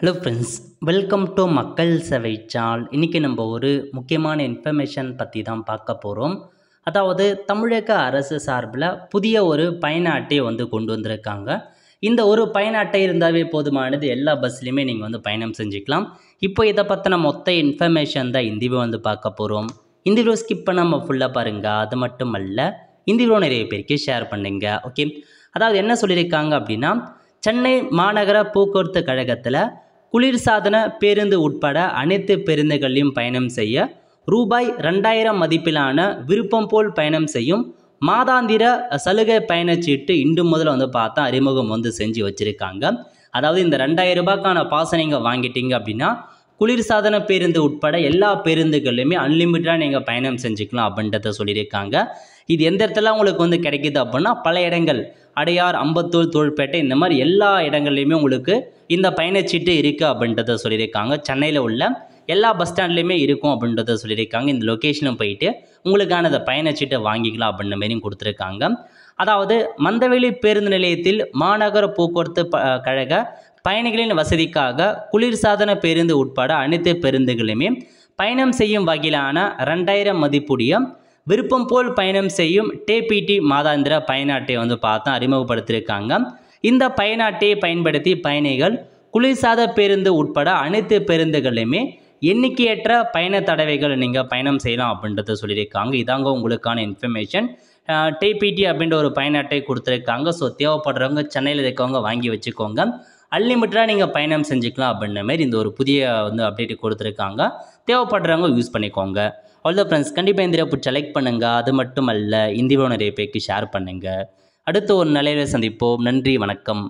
Hello friends, welcome to மக்கள் சேவை channel. இன்றைக்கி நம்ம ஒரு முக்கியமான இன்ஃபர்மேஷன் பற்றி தான் பார்க்க போகிறோம். அதாவது தமிழக அரசு சார்பில் புதிய ஒரு பயண அட்டையை கொண்டு வந்திருக்காங்க. இந்த ஒரு பயண அட்டை இருந்தாவே போதுமானது, எல்லா பஸ்லையுமே நீங்கள் பயணம் செஞ்சுக்கலாம். இப்போ இதை பற்றின மொத்த இன்ஃபர்மேஷன் தான் இந்த வீடியோ பார்க்க போகிறோம். இந்த வீடியோ ஸ்கிப் பண்ணாமல் ஃபுல்லாக பாருங்கள். அது மட்டும் அல்ல, இந்த வீடியோ நிறைய பேருக்கு ஷேர் பண்ணுங்க. ஓகே, அதாவது என்ன சொல்லியிருக்காங்க அப்படின்னா, சென்னை மாநகர போக்குவரத்து கழகத்தில் குளிர்சாதன பேருந்து உட்பட அனைத்து பேருந்துகளையும் பயணம் செய்ய ரூபாய் 2000 மதிப்பிலான விருப்பம் போல் பயணம் செய்யும் மாதாந்திர சலுகை பயணச்சீட்டு இன்று முதல் பார்த்தா அறிமுகம் செஞ்சு வச்சுருக்காங்க. அதாவது இந்த 2000 ரூபாய்க்கான பாஸை நீங்கள் வாங்கிட்டீங்க அப்படின்னா குளிர்சாதன பேருந்து உட்பட எல்லா பேருந்துகள்லையுமே அன்லிமிட்டடாக நீங்கள் பயணம் செஞ்சுக்கலாம் அப்படின்றத சொல்லியிருக்காங்க. இது எந்த இடத்துல உங்களுக்கு கிடைக்கிது அப்படின்னா, பல இடங்கள் அடையார், அம்பத்தூர், தோள்பேட்டை, இந்த மாதிரி எல்லா இடங்கள்லையுமே உங்களுக்கு இந்த பயணச்சீட்டு இருக்குது அப்படின்றத சொல்லியிருக்காங்க. சென்னையில் உள்ள எல்லா பஸ் ஸ்டாண்ட்லேயுமே இருக்கும் அப்படின்றத சொல்லியிருக்காங்க. இந்த லொக்கேஷனும் போயிட்டு உங்களுக்கான அந்த பயணச்சீட்டை வாங்கிக்கலாம் அப்படின்ற மாரியும் கொடுத்துருக்காங்க. அதாவது மந்தவெளி பேருந்து நிலையத்தில் மாநகர போக்குவரத்து கழக பயணிகளின் வசதிக்காக குளிர்சாதன பேருந்து உட்பட அனைத்து பேருந்துகளுமே பயணம் செய்யும் வகையிலான 2000 மதிப்புடைய விருப்பம் போல் பயணம் செய்யும் டிபிடி மாதாந்திர பயண அட்டையை பார்த்தா அறிமுகப்படுத்தியிருக்காங்க. இந்த பயண அட்டையை பயன்படுத்தி பயணிகள் குளிர்சாத பேருந்து உட்பட அனைத்து பேருந்துகளையுமே எண்ணிக்கையற்ற பயண தடவைகள் நீங்கள் பயணம் செய்யலாம் அப்படின்றத சொல்லியிருக்காங்க. இதாங்க உங்களுக்கான இன்ஃபர்மேஷன். டிபிடி அப்படின்ற ஒரு பயண அட்டை கொடுத்துருக்காங்க. ஸோ தேவைப்படுறவங்க சென்னையில் இருக்கவங்க வாங்கி வச்சுக்கோங்க. அன்லிமிட்டடாக நீங்கள் பயணம் செஞ்சுக்கலாம் அப்படின்ற மாதிரி இந்த ஒரு புதிய அப்டேட் கொடுத்துருக்காங்க. தேவைப்படுறவங்க யூஸ் பண்ணிக்கோங்க. அவ்வளோ ஃப்ரெண்ட்ஸ், கண்டிப்பாக இந்த வீடியோ செலக்ட் பண்ணுங்கள். அது மட்டும் அல்ல, இந்த வீடியோ நிறைய பேருக்கு ஷேர் பண்ணுங்கள். அடுத்து ஒரு நிலையில் சந்திப்போம். நன்றி, வணக்கம்.